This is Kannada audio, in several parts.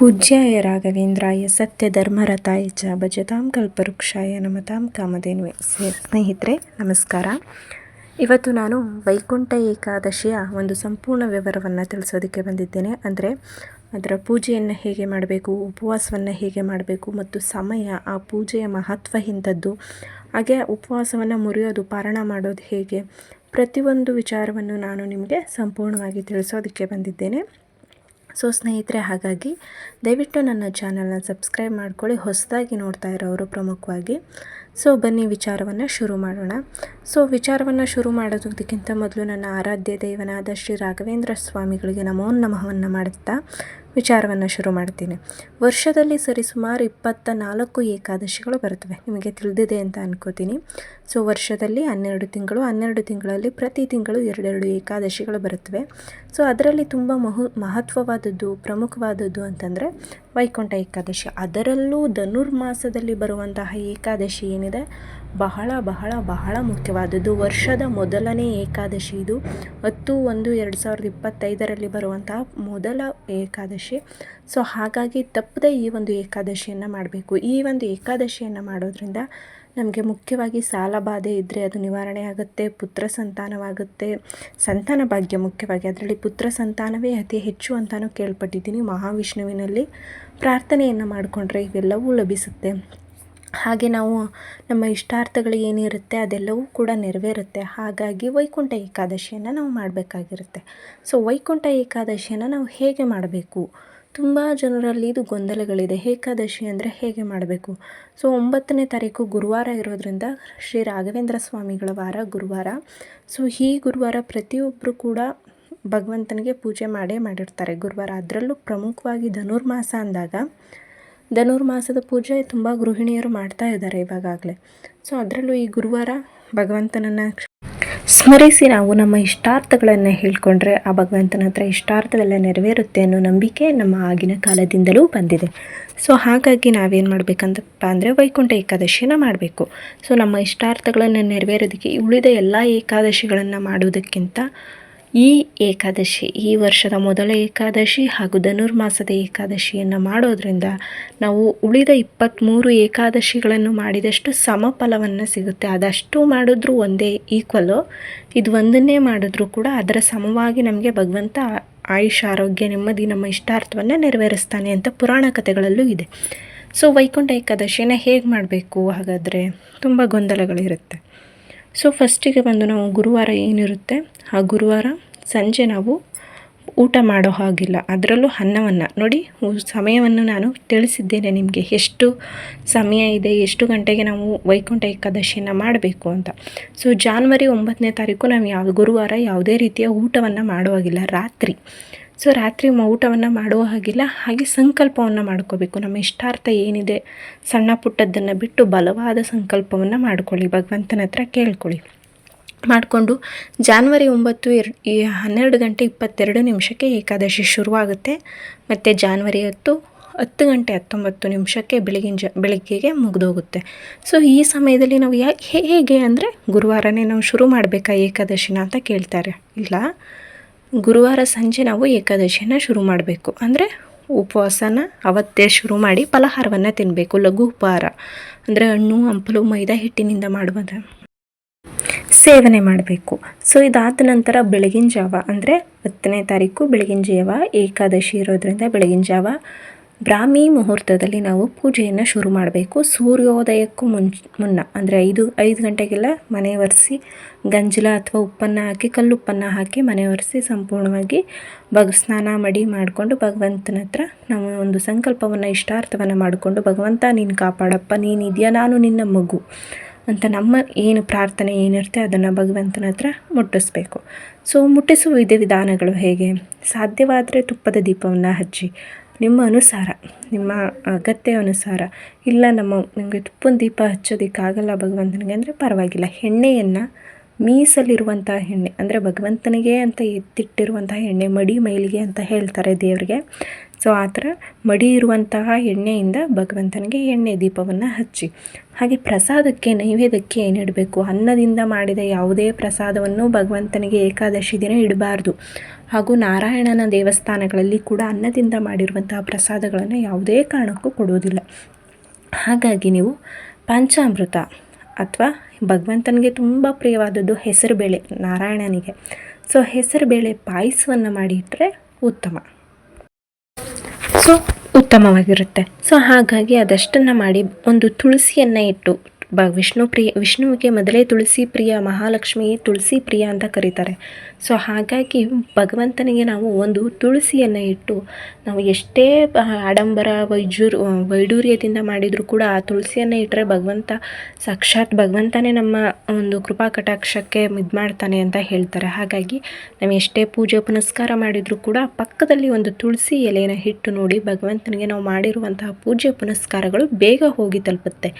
ಪೂಜ್ಯಾಯ ರಾಘವೇಂದ್ರಾಯ ಸತ್ಯಧರ್ಮರತಾಯ ಚ ಭಜತಾಂ ಕಲ್ಪವೃಕ್ಷಾಯ ನಮತಾಂ ಕಾಮಧೇನುವೆ. ಸ್ನೇಹಿತರೆ ನಮಸ್ಕಾರ. ಇವತ್ತು ನಾನು ವೈಕುಂಠ ಏಕಾದಶಿಯ ಒಂದು ಸಂಪೂರ್ಣ ವಿವರವನ್ನು ತಿಳಿಸೋದಕ್ಕೆ ಬಂದಿದ್ದೇನೆ. ಅಂದರೆ ಅದರ ಪೂಜೆಯನ್ನು ಹೇಗೆ ಮಾಡಬೇಕು, ಉಪವಾಸವನ್ನು ಹೇಗೆ ಮಾಡಬೇಕು ಮತ್ತು ಸಮಯ, ಆ ಪೂಜೆಯ ಮಹತ್ವ ಇಂಥದ್ದು, ಹಾಗೆ ಉಪವಾಸವನ್ನು ಮುರಿಯೋದು, ಪಾರಣ ಮಾಡೋದು ಹೇಗೆ, ಪ್ರತಿಯೊಂದು ವಿಚಾರವನ್ನು ನಾನು ನಿಮಗೆ ಸಂಪೂರ್ಣವಾಗಿ ತಿಳಿಸೋದಕ್ಕೆ ಬಂದಿದ್ದೇನೆ. ಸೊ ಸ್ನೇಹಿತರೆ, ಹಾಗಾಗಿ ದಯವಿಟ್ಟು ನನ್ನ ಚಾನಲ್ನ ಸಬ್ಸ್ಕ್ರೈಬ್ ಮಾಡ್ಕೊಳ್ಳಿ, ಹೊಸದಾಗಿ ನೋಡ್ತಾ ಇರೋರು ಪ್ರಮುಖವಾಗಿ. ಸೊ ಬನ್ನಿ ವಿಚಾರವನ್ನು ಶುರು ಮಾಡೋಣ. ಸೊ ವಿಚಾರವನ್ನು ಶುರು ಮಾಡೋದಕ್ಕಿಂತ ಮೊದಲು ನನ್ನ ಆರಾಧ್ಯ ದೈವನಾದ ಶ್ರೀ ರಾಘವೇಂದ್ರ ಸ್ವಾಮಿಗಳಿಗೆ ನಮೋ ನಮಃವನ್ನು ಮಾಡುತ್ತಾ ವಿಚಾರವನ್ನು ಶುರು ಮಾಡ್ತೀನಿ. ವರ್ಷದಲ್ಲಿ ಸರಿಸುಮಾರು 24 ಏಕಾದಶಿಗಳು ಬರುತ್ತವೆ, ನಿಮಗೆ ತಿಳಿದಿದೆ ಅಂತ ಅನ್ಕೋತೀನಿ. ಸೊ ವರ್ಷದಲ್ಲಿ 12 ತಿಂಗಳು, 12 ತಿಂಗಳಲ್ಲಿ ಪ್ರತಿ ತಿಂಗಳು 2 ಏಕಾದಶಿಗಳು ಬರುತ್ತವೆ. ಸೊ ಅದರಲ್ಲಿ ತುಂಬ ಮಹತ್ವವಾದದ್ದು, ಪ್ರಮುಖವಾದದ್ದು ಅಂತಂದರೆ ವೈಕುಂಠ ಏಕಾದಶಿ. ಅದರಲ್ಲೂ ಧನುರ್ಮಾಸದಲ್ಲಿ ಬರುವಂತಹ ಏಕಾದಶಿ ಏನಿದೆ, ಬಹಳ ಬಹಳ ಬಹಳ ಮುಖ್ಯವಾದದ್ದು. ವರ್ಷದ ಮೊದಲನೇ ಏಕಾದಶಿ ಇದು. 10/1/2025 ಬರುವಂತಹ ಮೊದಲ ಏಕಾದಶಿ. ಸೊ ಹಾಗಾಗಿ ತಪ್ಪದೆ ಈ ಒಂದು ಏಕಾದಶಿಯನ್ನು ಮಾಡಬೇಕು. ಈ ಒಂದು ಏಕಾದಶಿಯನ್ನು ಮಾಡೋದ್ರಿಂದ ನಮಗೆ ಮುಖ್ಯವಾಗಿ ಸಾಲ ಬಾಧೆ ಇದ್ದರೆ ಅದು ನಿವಾರಣೆ ಆಗುತ್ತೆ, ಪುತ್ರ ಸಂತಾನವಾಗುತ್ತೆ, ಸಂತಾನ ಭಾಗ್ಯ ಮುಖ್ಯವಾಗಿ. ಅದರಲ್ಲಿ ಪುತ್ರ ಸಂತಾನವೇ ಅತಿ ಹೆಚ್ಚು ಅಂತಲೂ ಕೇಳ್ಪಟ್ಟಿದ್ದೀನಿ. ಮಹಾವಿಷ್ಣುವಿನಲ್ಲಿ ಪ್ರಾರ್ಥನೆಯನ್ನು ಮಾಡಿಕೊಂಡ್ರೆ ಇವೆಲ್ಲವೂ ಲಭಿಸುತ್ತೆ. ಹಾಗೆ ನಾವು ನಮ್ಮ ಇಷ್ಟಾರ್ಥಗಳು ಏನಿರುತ್ತೆ ಅದೆಲ್ಲವೂ ಕೂಡ ನೆರವೇರುತ್ತೆ. ಹಾಗಾಗಿ ವೈಕುಂಠ ಏಕಾದಶಿಯನ್ನು ನಾವು ಮಾಡಬೇಕಾಗಿರುತ್ತೆ. ಸೊ ವೈಕುಂಠ ಏಕಾದಶಿಯನ್ನು ನಾವು ಹೇಗೆ ಮಾಡಬೇಕು? ತುಂಬ ಜನರಲ್ಲಿ ಇದು ಗೊಂದಲಗಳಿದೆ. ಏಕಾದಶಿ ಅಂದರೆ ಹೇಗೆ ಮಾಡಬೇಕು? ಸೊ 9ನೇ ತಾರೀಕು ಗುರುವಾರ ಇರೋದ್ರಿಂದ ಶ್ರೀ ರಾಘವೇಂದ್ರ ಸ್ವಾಮಿಗಳ ವಾರ ಗುರುವಾರ. ಸೊ ಈ ಗುರುವಾರ ಪ್ರತಿಯೊಬ್ಬರು ಕೂಡ ಭಗವಂತನಿಗೆ ಪೂಜೆ ಮಾಡಿರ್ತಾರೆ ಗುರುವಾರ. ಅದರಲ್ಲೂ ಪ್ರಮುಖವಾಗಿ ಧನುರ್ಮಾಸ ಅಂದಾಗ ಧನುರ್ಮಾಸದ ಪೂಜೆ ತುಂಬ ಗೃಹಿಣಿಯರು ಮಾಡ್ತಾ ಇದ್ದಾರೆ ಇವಾಗಲೇ. ಸೊ ಅದರಲ್ಲೂ ಈ ಗುರುವಾರ ಭಗವಂತನನ್ನು ಸ್ಮರಿಸಿ ನಾವು ನಮ್ಮ ಇಷ್ಟಾರ್ಥಗಳನ್ನು ಹೇಳ್ಕೊಂಡ್ರೆ ಆ ಭಗವಂತನ ಹತ್ರ ಇಷ್ಟಾರ್ಥವೆಲ್ಲ ನೆರವೇರುತ್ತೆ ಅನ್ನೋ ನಂಬಿಕೆ ನಮ್ಮ ಆಗಿನ ಕಾಲದಿಂದಲೂ ಬಂದಿದೆ. ಸೊ ಹಾಗಾಗಿ ನಾವೇನು ಮಾಡಬೇಕಂತಪ್ಪ ಅಂದರೆ ವೈಕುಂಠ ಏಕಾದಶಿಯನ್ನು ಮಾಡಬೇಕು. ಸೊ ನಮ್ಮ ಇಷ್ಟಾರ್ಥಗಳನ್ನು ನೆರವೇರೋದಕ್ಕೆ ಉಳಿದ ಎಲ್ಲ ಏಕಾದಶಿಗಳನ್ನು ಮಾಡೋದಕ್ಕಿಂತ ಈ ಏಕಾದಶಿ, ಈ ವರ್ಷದ ಮೊದಲ ಏಕಾದಶಿ ಹಾಗೂ ಧನುರ್ಮಾಸದ ಏಕಾದಶಿಯನ್ನು ಮಾಡೋದ್ರಿಂದ ನಾವು ಉಳಿದ 23 ಏಕಾದಶಿಗಳನ್ನು ಮಾಡಿದಷ್ಟು ಸಮಫಲವನ್ನು ಸಿಗುತ್ತೆ. ಅದಷ್ಟು ಮಾಡಿದ್ರೂ ಒಂದೇ ಈಕ್ವಲು, ಇದು ಒಂದನ್ನೇ ಮಾಡಿದ್ರೂ ಕೂಡ ಅದರ ಸಮವಾಗಿ ನಮಗೆ ಭಗವಂತ ಆಯುಷ್, ಆರೋಗ್ಯ, ನೆಮ್ಮದಿ, ನಮ್ಮ ಇಷ್ಟಾರ್ಥವನ್ನು ನೆರವೇರಿಸ್ತಾನೆ ಅಂತ ಪುರಾಣ ಕಥೆಗಳಲ್ಲೂ ಇದೆ. ಸೊ ವೈಕುಂಠ ಏಕಾದಶಿಯನ್ನು ಹೇಗೆ ಮಾಡಬೇಕು? ಹಾಗಾದರೆ ತುಂಬ ಗೊಂದಲಗಳಿರುತ್ತೆ. ಸೊ ಫಸ್ಟಿಗೆ ಬಂದು ನಾವು ಗುರುವಾರ ಏನಿರುತ್ತೆ, ಆ ಗುರುವಾರ ಸಂಜೆ ನಾವು ಊಟ ಮಾಡೋ ಹಾಗಿಲ್ಲ. ಅದರಲ್ಲೂ ಅನ್ನವನ್ನು ನೋಡಿ, ಸಮಯವನ್ನು ನಾನು ತಿಳಿಸಿದ್ದೇನೆ ನಿಮಗೆ, ಎಷ್ಟು ಸಮಯ ಇದೆ, ಎಷ್ಟು ಗಂಟೆಗೆ ನಾವು ವೈಕುಂಠ ಏಕಾದಶಿಯನ್ನು ಮಾಡಬೇಕು ಅಂತ. ಸೊ ಜಾನ್ವರಿ 9ನೇ ತಾರೀಕು ನಾವು ಗುರುವಾರ ಯಾವುದೇ ರೀತಿಯ ಊಟವನ್ನು ಮಾಡೋ ಹಾಗಿಲ್ಲ, ರಾತ್ರಿ. ಸೊ ರಾತ್ರಿ ಊಟವನ್ನು ಮಾಡುವ ಹಾಗಿಲ್ಲ. ಹಾಗೆ ಸಂಕಲ್ಪವನ್ನು ಮಾಡ್ಕೋಬೇಕು. ನಮ್ಮ ಇಷ್ಟಾರ್ಥ ಏನಿದೆ ಸಣ್ಣ ಪುಟ್ಟದ್ದನ್ನು ಬಿಟ್ಟು ಬಲವಾದ ಸಂಕಲ್ಪವನ್ನು ಮಾಡ್ಕೊಳ್ಳಿ, ಭಗವಂತನ ಹತ್ರ ಕೇಳ್ಕೊಳ್ಳಿ. ಮಾಡಿಕೊಂಡು ಜಾನ್ವರಿ 9 12:22 ಏಕಾದಶಿ ಶುರುವಾಗುತ್ತೆ. ಮತ್ತು ಜಾನ್ವರಿ 10:19 ಬೆಳಿಗ್ಗೆಗೆ ಮುಗಿದೋಗುತ್ತೆ. ಸೊ ಈ ಸಮಯದಲ್ಲಿ ನಾವು ಹೇಗೆ ಅಂದರೆ ಗುರುವಾರನೇ ನಾವು ಶುರು ಮಾಡಬೇಕಾ ಏಕಾದಶಿನ ಅಂತ ಕೇಳ್ತಾರೆ. ಇಲ್ಲ, ಗುರುವಾರ ಸಂಜೆ ನಾವು ಏಕಾದಶಿಯನ್ನು ಶುರು ಮಾಡಬೇಕು. ಅಂದರೆ ಉಪವಾಸನ ಅವತ್ತೇ ಶುರು ಮಾಡಿ ಫಲಹಾರವನ್ನು ತಿನ್ನಬೇಕು. ಲಘು ಉಪಹಾರ ಅಂದರೆ ಹಣ್ಣು, ಹಂಪಲು, ಮೈದಾ ಹಿಟ್ಟಿನಿಂದ ಮಾಡುವುದು ಸೇವನೆ ಮಾಡಬೇಕು. ಸೊ ಇದಾದ ನಂತರ ಬೆಳಗಿನ ಜಾವ ಅಂದರೆ 10ನೇ ತಾರೀಕು ಬೆಳಗಿನ ಜಾವ ಏಕಾದಶಿ ಇರೋದ್ರಿಂದ ಬೆಳಗಿನ ಜಾವ ಬ್ರಾಹ್ಮಿ ಮುಹೂರ್ತದಲ್ಲಿ ನಾವು ಪೂಜೆಯನ್ನು ಶುರು ಮಾಡಬೇಕು. ಸೂರ್ಯೋದಯಕ್ಕೂ ಮುನ್ನ ಅಂದರೆ 5 ಗಂಟೆಗೆಲ್ಲ ಮನೆ ಒರೆಸಿ ಗಂಜಲ ಅಥವಾ ಉಪ್ಪನ್ನು ಹಾಕಿ, ಕಲ್ಲುಪ್ಪನ್ನು ಹಾಕಿ ಮನೆ ಒರೆಸಿ ಸಂಪೂರ್ಣವಾಗಿ ಸ್ನಾನ ಮಾಡಿಕೊಂಡು ಭಗವಂತನ ಹತ್ರ ನಾವು ಒಂದು ಸಂಕಲ್ಪವನ್ನು, ಇಷ್ಟಾರ್ಥವನ್ನು ಮಾಡಿಕೊಂಡು, ಭಗವಂತ ನೀನು ಕಾಪಾಡಪ್ಪ, ನೀನಿದೆಯಾ, ನಾನು ನಿನ್ನ ಮಗು ಅಂತ ನಮ್ಮ ಏನು ಪ್ರಾರ್ಥನೆ ಏನಿರುತ್ತೆ ಅದನ್ನು ಭಗವಂತನ ಹತ್ರ ಮುಟ್ಟಿಸ್ಬೇಕು. ಸೊ ಮುಟ್ಟಿಸುವ ವಿಧಾನಗಳು ಹೇಗೆ? ಸಾಧ್ಯವಾದರೆ ತುಪ್ಪದ ದೀಪವನ್ನು ಹಚ್ಚಿ, ನಿಮ್ಮ ಅನುಸಾರ, ನಿಮ್ಮ ಅಗತ್ಯ ಅನುಸಾರ. ಇಲ್ಲ ನಮಗೆ ತುಪ್ಪದ ದೀಪ ಹಚ್ಚೋದಕ್ಕಾಗಲ್ಲ ಭಗವಂತನಿಗೆ ಅಂದರೆ ಪರವಾಗಿಲ್ಲ, ಎಣ್ಣೆಯನ್ನು ಮೀಸಲಿರುವಂಥ ಎಣ್ಣೆ ಅಂದರೆ ಭಗವಂತನಿಗೆ ಅಂತ ಎತ್ತಿಟ್ಟಿರುವಂಥ ಎಣ್ಣೆ, ಮಡಿ ಮೈಲಿಗೆ ಅಂತ ಹೇಳ್ತಾರೆ ದೇವರಿಗೆ. ಸೊ ಆ ಥರ ಮಡಿ ಇರುವಂತಹ ಎಣ್ಣೆಯಿಂದ ಭಗವಂತನಿಗೆ ಎಣ್ಣೆ ದೀಪವನ್ನು ಹಚ್ಚಿ. ಹಾಗೆ ಪ್ರಸಾದಕ್ಕೆ ನೈವೇದ್ಯಕ್ಕೆ ಏನಿಡಬೇಕು, ಅನ್ನದಿಂದ ಮಾಡಿದ ಯಾವುದೇ ಪ್ರಸಾದವನ್ನು ಭಗವಂತನಿಗೆ ಏಕಾದಶಿ ದಿನ ಇಡಬಾರ್ದು. ಹಾಗೂ ನಾರಾಯಣನ ದೇವಸ್ಥಾನಗಳಲ್ಲಿ ಕೂಡ ಅನ್ನದಿಂದ ಮಾಡಿರುವಂತಹ ಪ್ರಸಾದಗಳನ್ನು ಯಾವುದೇ ಕಾರಣಕ್ಕೂ ಕೊಡುವುದಿಲ್ಲ. ಹಾಗಾಗಿ ನೀವು ಪಂಚಾಮೃತ ಅಥವಾ ಭಗವಂತನಿಗೆ ತುಂಬ ಪ್ರಿಯವಾದದ್ದು ಹೆಸರುಬೇಳೆ, ನಾರಾಯಣನಿಗೆ. ಸೊ ಹೆಸರುಬೇಳೆ ಪಾಯಸವನ್ನು ಮಾಡಿ ಇಟ್ಟರೆ ಉತ್ತಮವಾಗಿರುತ್ತೆ. ಸೊ ಹಾಗಾಗಿ ಅದಷ್ಟನ್ನು ಮಾಡಿ ಒಂದು ತುಳಸಿಯನ್ನು ಇಟ್ಟು ವಿಷ್ಣುವಿಗೆ ಮೊದಲೇ ತುಳಸಿ ಪ್ರಿಯ, ಮಹಾಲಕ್ಷ್ಮಿ ತುಳಸಿ ಪ್ರಿಯ ಅಂತ ಕರೀತಾರೆ. ಸೊ ಹಾಗಾಗಿ ಭಗವಂತನಿಗೆ ನಾವು ಒಂದು ತುಳಸಿಯನ್ನು ಇಟ್ಟು ನಾವು ಎಷ್ಟೇ ಆಡಂಬರ ವೈಡೂರ್ಯದಿಂದ ಮಾಡಿದರೂ ಕೂಡ ಆ ತುಳಸಿಯನ್ನು ಇಟ್ಟರೆ ಸಾಕ್ಷಾತ್ ಭಗವಂತನೇ ನಮ್ಮ ಒಂದು ಕೃಪಾ ಕಟಾಕ್ಷಕ್ಕೆ ಇದು ಮಾಡ್ತಾನೆ ಅಂತ ಹೇಳ್ತಾರೆ. ಹಾಗಾಗಿ ನಾವು ಎಷ್ಟೇ ಪೂಜೆ ಪುನಸ್ಕಾರ ಮಾಡಿದರೂ ಕೂಡ ಪಕ್ಕದಲ್ಲಿ ಒಂದು ತುಳಸಿ ಎಲೆನ ಇಟ್ಟು ನೋಡಿ, ಭಗವಂತನಿಗೆ ನಾವು ಮಾಡಿರುವಂತಹ ಪೂಜೆ ಪುನಸ್ಕಾರಗಳು ಬೇಗ ಹೋಗಿ ತಲುಪುತ್ತೆ.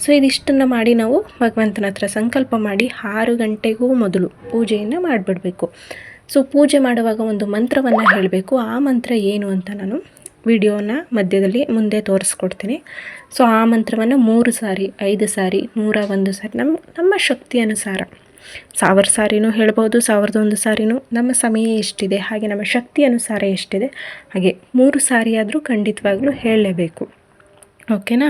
ಸೊ ಇದಿಷ್ಟನ್ನು ಮಾಡಿ ನಾವು ಭಗವಂತನ ಹತ್ರ ಸಂಕಲ್ಪ ಮಾಡಿ 6 ಗಂಟೆಗೂ ಮೊದಲು ಪೂಜೆಯನ್ನು ಮಾಡಿಬಿಡಬೇಕು. ಸೊ ಪೂಜೆ ಮಾಡುವಾಗ ಒಂದು ಮಂತ್ರವನ್ನು ಹೇಳಬೇಕು. ಆ ಮಂತ್ರ ಏನು ಅಂತ ನಾನು ವಿಡಿಯೋನ ಮಧ್ಯದಲ್ಲಿ ಮುಂದೆ ತೋರಿಸ್ಕೊಡ್ತೀನಿ. ಸೊ ಆ ಮಂತ್ರವನ್ನು 3 ಸಾರಿ, 5 ಸಾರಿ, 101 ಸಾರಿ, ನಮ್ಮ ಶಕ್ತಿ ಅನುಸಾರ 1000 ಸಾರಿನೂ ಹೇಳ್ಬೋದು, 1001 ಸಾರಿನೂ, ನಮ್ಮ ಸಮಯ ಎಷ್ಟಿದೆ ಹಾಗೆ ನಮ್ಮ ಶಕ್ತಿ ಅನುಸಾರ ಎಷ್ಟಿದೆ ಹಾಗೆ 3 ಸಾರಿ ಆದರೂ ಖಂಡಿತವಾಗ್ಲೂ ಹೇಳಲೇಬೇಕು. ಓಕೆನಾ?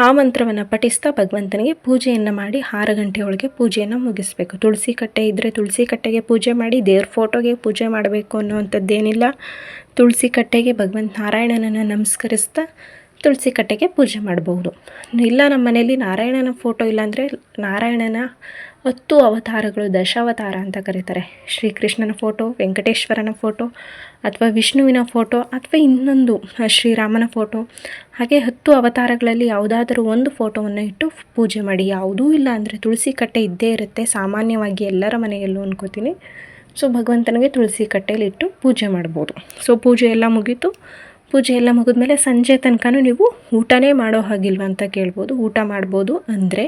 ಆ ಮಂತ್ರವನ್ನು ಪಠಿಸ್ತಾ ಭಗವಂತನಿಗೆ ಪೂಜೆಯನ್ನು ಮಾಡಿ 6 ಗಂಟೆ ಒಳಗೆ ಪೂಜೆಯನ್ನು ಮುಗಿಸ್ಬೇಕು. ತುಳಸಿ ಕಟ್ಟೆ ಇದ್ದರೆ ತುಳಸಿ ಕಟ್ಟೆಗೆ ಪೂಜೆ ಮಾಡಿ, ದೇವ್ರ ಫೋಟೋಗೆ ಪೂಜೆ ಮಾಡಬೇಕು ಅನ್ನುವಂಥದ್ದೇನಿಲ್ಲ. ತುಳಸಿ ಕಟ್ಟೆಗೆ ನಾರಾಯಣನನ್ನು ನಮಸ್ಕರಿಸ್ತಾ ತುಳಸಿ ಕಟ್ಟೆಗೆ ಪೂಜೆ ಮಾಡಬಹುದು. ಇಲ್ಲ ನಮ್ಮ ಮನೆಯಲ್ಲಿ ನಾರಾಯಣನ ಫೋಟೋ ಇಲ್ಲಾಂದರೆ ನಾರಾಯಣನ 10 ಅವತಾರಗಳು, ದಶಾವತಾರ ಅಂತ ಕರೀತಾರೆ. ಶ್ರೀಕೃಷ್ಣನ ಫೋಟೋ, ವೆಂಕಟೇಶ್ವರನ ಫೋಟೋ ಅಥವಾ ವಿಷ್ಣುವಿನ ಫೋಟೋ ಅಥವಾ ಇನ್ನೊಂದು ಶ್ರೀರಾಮನ ಫೋಟೋ, ಹಾಗೆ 10 ಅವತಾರಗಳಲ್ಲಿ ಯಾವುದಾದರೂ ಒಂದು ಫೋಟೋವನ್ನು ಇಟ್ಟು ಪೂಜೆ ಮಾಡಿ. ಯಾವುದೂ ಇಲ್ಲ ಅಂದರೆ ತುಳಸಿ ಕಟ್ಟೆ ಇದ್ದೇ ಇರುತ್ತೆ ಸಾಮಾನ್ಯವಾಗಿ ಎಲ್ಲರ ಮನೆಯಲ್ಲೂ ಅನ್ಕೋತೀನಿ. ಸೊ ಭಗವಂತನಿಗೆ ತುಳಸಿ ಕಟ್ಟೆಯಲ್ಲಿ ಇಟ್ಟು ಪೂಜೆ ಮಾಡ್ಬೋದು. ಸೊ ಪೂಜೆ ಎಲ್ಲ ಮುಗೀತು. ಪೂಜೆ ಎಲ್ಲ ಮುಗಿದ್ಮೇಲೆ ಸಂಜೆ ತನಕನೂ ನೀವು ಊಟನೇ ಮಾಡೋ ಹಾಗಿಲ್ವ ಅಂತ ಕೇಳ್ಬೋದು. ಊಟ ಮಾಡ್ಬೋದು. ಅಂದರೆ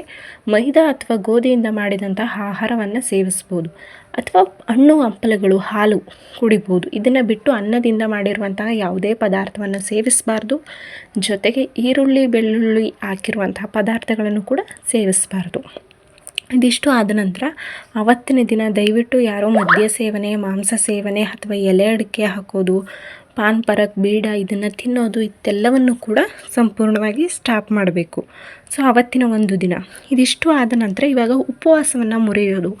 ಮೈದಾ ಅಥವಾ ಗೋಧಿಯಿಂದ ಮಾಡಿದಂತಹ ಆಹಾರವನ್ನು ಸೇವಿಸ್ಬೋದು, ಅಥವಾ ಹಣ್ಣು ಹಂಪಲುಗಳು, ಹಾಲು ಕುಡಿಬೋದು. ಇದನ್ನು ಬಿಟ್ಟು ಅನ್ನದಿಂದ ಮಾಡಿರುವಂತಹ ಯಾವುದೇ ಪದಾರ್ಥವನ್ನು ಸೇವಿಸಬಾರ್ದು. ಜೊತೆಗೆ ಈರುಳ್ಳಿ ಬೆಳ್ಳುಳ್ಳಿ ಹಾಕಿರುವಂತಹ ಪದಾರ್ಥಗಳನ್ನು ಕೂಡ ಸೇವಿಸಬಾರ್ದು. ಇದಿಷ್ಟು ಆದ ನಂತರ ಆವತ್ತಿನ ದಿನ ದಯವಿಟ್ಟು ಯಾರೋ ಮದ್ಯ ಸೇವನೆ, ಮಾಂಸ ಸೇವನೆ ಅಥವಾ ಎಲೆ ಅಡಿಕೆ ಹಾಕೋದು, ಪಾನ್ ಪರಕ್, ಬೀಡ ಇದನ್ನು ತಿನ್ನೋದು ಇದೆಲ್ಲವನ್ನು ಕೂಡ ಸಂಪೂರ್ಣವಾಗಿ ಸ್ಟಾಪ್ ಮಾಡಬೇಕು. ಸೊ ಆವತ್ತಿನ ಒಂದು ದಿನ ಇದಿಷ್ಟು ಆದ ನಂತರ ಇವಾಗ ಉಪವಾಸವನ್ನು ಮುರಿಯೋದು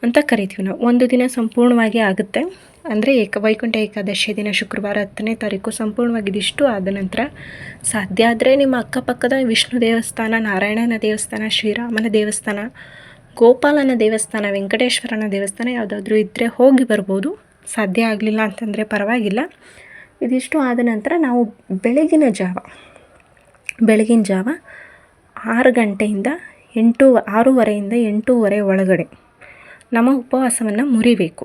ಅಂತ ಕರಿತೀವಿ ನಾವು. ಒಂದು ದಿನ ಸಂಪೂರ್ಣವಾಗಿ ಆಗುತ್ತೆ. ಅಂದರೆ ವೈಕುಂಠ ಏಕಾದಶಿ ದಿನ ಶುಕ್ರವಾರ 10ನೇ ತಾರೀಕು ಸಂಪೂರ್ಣವಾಗಿ ಇದಿಷ್ಟು ಆದ ನಂತರ ಸಾಧ್ಯ ಆದರೆ ನಿಮ್ಮ ಅಕ್ಕಪಕ್ಕದ ವಿಷ್ಣು ದೇವಸ್ಥಾನ, ನಾರಾಯಣನ ದೇವಸ್ಥಾನ, ಶ್ರೀರಾಮನ ದೇವಸ್ಥಾನ, ಗೋಪಾಲನ ದೇವಸ್ಥಾನ, ವೆಂಕಟೇಶ್ವರನ ದೇವಸ್ಥಾನ ಯಾವುದಾದ್ರೂ ಇದ್ದರೆ ಹೋಗಿ ಬರ್ಬೋದು. ಸಾಧ್ಯ ಆಗಲಿಲ್ಲ ಅಂತಂದರೆ ಪರವಾಗಿಲ್ಲ. ಇದಿಷ್ಟು ಆದ ನಂತರ ನಾವು ಬೆಳಗಿನ ಜಾವ 6 ಗಂಟೆಯಿಂದ 6:30ಯಿಂದ 8:30 ಒಳಗಡೆ ನಮ್ಮ ಉಪವಾಸವನ್ನು ಮುರಿಬೇಕು.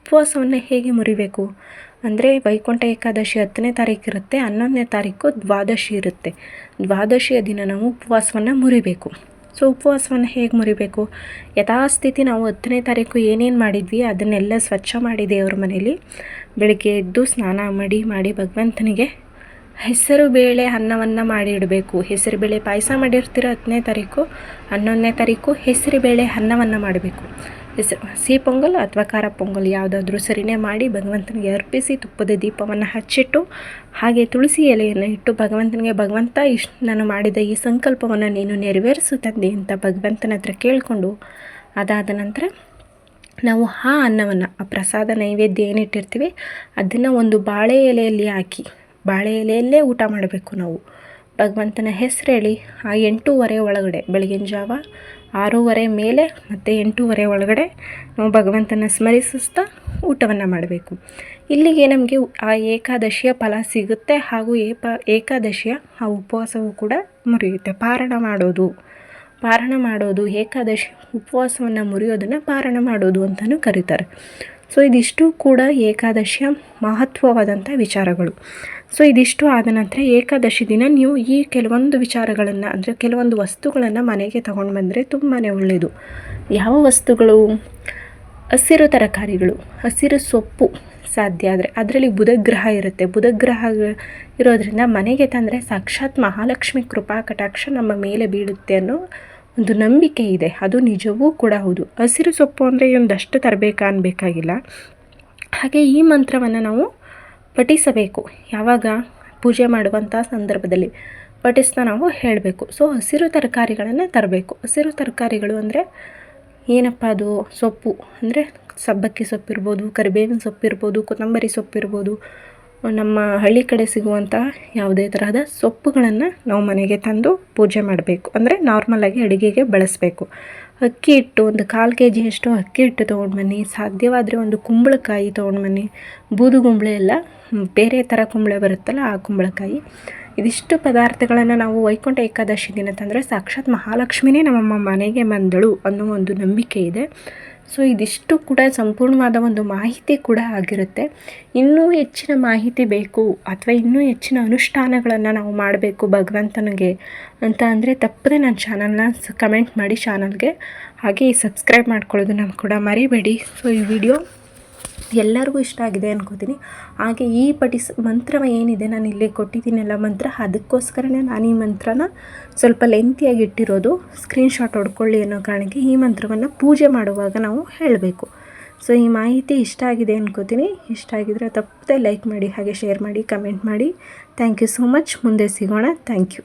ಉಪವಾಸವನ್ನು ಹೇಗೆ ಮುರಿಬೇಕು ಅಂದರೆ ವೈಕುಂಠ ಏಕಾದಶಿ 10ನೇ ತಾರೀಕು ಇರುತ್ತೆ, 11ನೇ ತಾರೀಕು ದ್ವಾದಶಿ ಇರುತ್ತೆ. ದ್ವಾದಶಿಯ ದಿನ ನಾವು ಉಪವಾಸವನ್ನು ಮುರಿಬೇಕು. ಸೊ ಉಪವಾಸವನ್ನು ಹೇಗೆ ಮುರಿಬೇಕು? ಯಥಾಸ್ಥಿತಿ ನಾವು 10ನೇ ತಾರೀಕು ಏನೇನು ಮಾಡಿದ್ವಿ ಅದನ್ನೆಲ್ಲ ಸ್ವಚ್ಛ ಮಾಡಿ ದೇವ್ರ ಮನೇಲಿ ಬೆಳಗ್ಗೆ ಎದ್ದು ಸ್ನಾನ ಮಾಡಿ ಭಗವಂತನಿಗೆ ಹೆಸರುಬೇಳೆ ಅನ್ನವನ್ನು ಮಾಡಿ ಇಡಬೇಕು. ಹೆಸರುಬೇಳೆ ಪಾಯಸ ಮಾಡಿರ್ತೀರ 10ನೇ ತಾರೀಕು, 11ನೇ ತಾರೀಕು ಹೆಸರುಬೇಳೆ ಅನ್ನವನ್ನು ಮಾಡಬೇಕು. ಸಿಹಿ ಪೊಂಗಲ್ ಅಥವಾ ಖಾರ ಪೊಂಗಲ್ ಯಾವುದಾದ್ರೂ ಸರಿನೇ ಮಾಡಿ ಭಗವಂತನಿಗೆ ಅರ್ಪಿಸಿ ತುಪ್ಪದ ದೀಪವನ್ನು ಹಚ್ಚಿಟ್ಟು ಹಾಗೆ ತುಳಸಿ ಎಲೆಯನ್ನು ಇಟ್ಟು ಭಗವಂತನಿಗೆ, ಭಗವಂತ ನಾನು ಮಾಡಿದ ಈ ಸಂಕಲ್ಪವನ್ನು ನೀನು ನೆರವೇರಿಸು ತಂದೆ ಅಂತ ಭಗವಂತನ ಹತ್ರ ಕೇಳಿಕೊಂಡು ಅದಾದ ನಂತರ ನಾವು ಆ ಅನ್ನವನ್ನು, ಆ ಪ್ರಸಾದ ನೈವೇದ್ಯ ಏನಿಟ್ಟಿರ್ತೀವಿ ಅದನ್ನು ಒಂದು ಬಾಳೆ ಎಲೆಯಲ್ಲಿ ಹಾಕಿ, ಬಾಳೆ ಎಲೆಯಲ್ಲೇ ಊಟ ಮಾಡಬೇಕು ನಾವು. ಭಗವಂತನ ಹೆಸರು ಹೇಳಿ ಆ 8:30 ಒಳಗಡೆ, ಬೆಳಗಿನ ಜಾವ 6:30 ಮೇಲೆ ಮತ್ತು 8:30 ಒಳಗಡೆ ನಾವು ಭಗವಂತನ ಸ್ಮರಿಸುತ್ತಾ ಊಟವನ್ನು ಮಾಡಬೇಕು. ಇಲ್ಲಿಗೆ ನಮಗೆ ಆ ಏಕಾದಶಿಯ ಫಲ ಸಿಗುತ್ತೆ. ಹಾಗೂ ಏಕಾದಶಿಯ ಆ ಉಪವಾಸವೂ ಕೂಡ ಮುರಿಯುತ್ತೆ. ಪಾರಣ ಮಾಡೋದು ಏಕಾದಶಿ ಉಪವಾಸವನ್ನು ಮುರಿಯೋದನ್ನು ಪಾರಣ ಮಾಡೋದು ಅಂತಲೂ ಕರೀತಾರೆ. ಸೊ ಇದಿಷ್ಟು ಕೂಡ ಏಕಾದಶಿಯ ಮಹತ್ವವಾದಂಥ ವಿಚಾರಗಳು. ಸೊ ಇದಿಷ್ಟು ಆದ ನಂತರ ಏಕಾದಶಿ ದಿನ ನೀವು ಈ ಕೆಲವೊಂದು ವಿಚಾರಗಳನ್ನು, ಅಂದರೆ ಕೆಲವೊಂದು ವಸ್ತುಗಳನ್ನು ಮನೆಗೆ ತಗೊಂಡು ಬಂದರೆ ತುಂಬಾ ಒಳ್ಳೆಯದು. ಯಾವ ವಸ್ತುಗಳು? ಹಸಿರು ತರಕಾರಿಗಳು, ಹಸಿರು ಸೊಪ್ಪು ಸಾಧ್ಯ ಆದರೆ. ಅದರಲ್ಲಿ ಬುಧಗ್ರಹ ಇರುತ್ತೆ. ಬುಧಗ್ರಹ ಇರೋದ್ರಿಂದ ಮನೆಗೆ ತಂದರೆ ಸಾಕ್ಷಾತ್ ಮಹಾಲಕ್ಷ್ಮಿ ಕೃಪಾ ಕಟಾಕ್ಷ ನಮ್ಮ ಮೇಲೆ ಬೀಳುತ್ತೆ ಅನ್ನೋ ಒಂದು ನಂಬಿಕೆ ಇದೆ. ಅದು ನಿಜವೂ ಕೂಡ ಹೌದು. ಹಸಿರು ಸೊಪ್ಪು ಅಂದರೆ ಒಂದಷ್ಟು ತರಬೇಕಾ ಅನ್ಬೇಕಾಗಿಲ್ಲ. ಹಾಗೆ ಈ ಮಂತ್ರವನ್ನು ನಾವು ಪಠಿಸಬೇಕು. ಯಾವಾಗ ಪೂಜೆ ಮಾಡುವಂಥ ಸಂದರ್ಭದಲ್ಲಿ ಪಠಿಸ್ತಾ ನಾವು ಹೇಳಬೇಕು. ಸೊ ಹಸಿರು ತರಕಾರಿಗಳನ್ನು ತರಬೇಕು. ಹಸಿರು ತರಕಾರಿಗಳು ಅಂದರೆ ಏನಪ್ಪ ಅದು, ಸೊಪ್ಪು ಅಂದರೆ ಸಬ್ಬಕ್ಕಿ ಸೊಪ್ಪಿರ್ಬೋದು, ಕರಿಬೇವಿನ ಸೊಪ್ಪಿರ್ಬೋದು, ಕೊತ್ತಂಬರಿ ಸೊಪ್ಪಿರ್ಬೋದು, ನಮ್ಮ ಹಳ್ಳಿ ಕಡೆ ಸಿಗುವಂಥ ಯಾವುದೇ ತರಹದ ಸೊಪ್ಪುಗಳನ್ನು ನಾವು ಮನೆಗೆ ತಂದು ಪೂಜೆ ಮಾಡಬೇಕು. ಅಂದರೆ ನಾರ್ಮಲಾಗಿ ಅಡುಗೆಗೆ ಬಳಸಬೇಕು. ಅಕ್ಕಿ ಹಿಟ್ಟು ಒಂದು 1/4 kg ಅಷ್ಟು ಅಕ್ಕಿ ಹಿಟ್ಟು ತೊಗೊಂಡು ಬನ್ನಿ. ಸಾಧ್ಯವಾದರೆ ಒಂದು ಕುಂಬಳಕಾಯಿ ತೊಗೊಂಡು ಬನ್ನಿ. ಬೂದುಗುಂಬಳ ಎಲ್ಲ ಬೇರೆ ಥರ ಕುಂಬಳ ಬರುತ್ತಲ್ಲ, ಆ ಕುಂಬಳಕಾಯಿ. ಇದಿಷ್ಟು ಪದಾರ್ಥಗಳನ್ನು ನಾವು ವೈಕುಂಠ ಏಕಾದಶಿ ದಿನ ತಂದರೆ ಸಾಕ್ಷಾತ್ ಮಹಾಲಕ್ಷ್ಮಿನೇ ನಮ್ಮ ಮನೆಗೆ ಬಂದಳು ಅನ್ನೋ ಒಂದು ನಂಬಿಕೆ ಇದೆ. ಸೊ ಇದಿಷ್ಟು ಕೂಡ ಸಂಪೂರ್ಣವಾದ ಒಂದು ಮಾಹಿತಿ ಕೂಡ ಆಗಿರುತ್ತೆ. ಇನ್ನೂ ಹೆಚ್ಚಿನ ಮಾಹಿತಿ ಬೇಕು ಅಥವಾ ಇನ್ನೂ ಹೆಚ್ಚಿನ ಅನುಷ್ಠಾನಗಳನ್ನು ನಾವು ಮಾಡಬೇಕು ಭಗವಂತನಿಗೆ ಅಂತ ಅಂದರೆ ತಪ್ಪದೆ ನನ್ನ ಚಾನಲ್ನ ಕಮೆಂಟ್ ಮಾಡಿ ಚಾನಲ್ಗೆ. ಹಾಗೆ ಸಬ್ಸ್ಕ್ರೈಬ್ ಮಾಡ್ಕೊಳ್ಳೋದನ್ನು ಕೂಡ ಮರಿಬೇಡಿ. ಸೊ ಈ ವಿಡಿಯೋ ಎಲ್ಲರಿಗೂ ಇಷ್ಟ ಆಗಿದೆ ಅನ್ಕೋತೀನಿ. ಹಾಗೆ ಈ ಮಂತ್ರ ಏನಿದೆ ನಾನು ಇಲ್ಲಿ ಕೊಟ್ಟಿದ್ದೀನಲ್ಲ ಮಂತ್ರ, ಅದಕ್ಕೋಸ್ಕರನೇ ನಾನು ಈ ಮಂತ್ರನ ಸ್ವಲ್ಪ ಲೆಂತಿಯಾಗಿ ಇಟ್ಟಿರೋದು. ಸ್ಕ್ರೀನ್ಶಾಟ್ ಹೊಡ್ಕೊಳ್ಳಿ ಅನ್ನೋ ಕಾರಣಕ್ಕೆ ಈ ಮಂತ್ರವನ್ನು ಪೂಜೆ ಮಾಡುವಾಗ ನಾವು ಹೇಳಬೇಕು. ಸೊ ಈ ಮಾಹಿತಿ ಇಷ್ಟ ಆಗಿದೆ ಅನ್ಕೋತೀನಿ. ಇಷ್ಟ ಆಗಿದ್ರೆ ತಪ್ಪದೆ ಲೈಕ್ ಮಾಡಿ, ಹಾಗೆ ಶೇರ್ ಮಾಡಿ, ಕಮೆಂಟ್ ಮಾಡಿ. Thank you so much. ಮುಂದೆ ಸಿಗೋಣ. Thank you.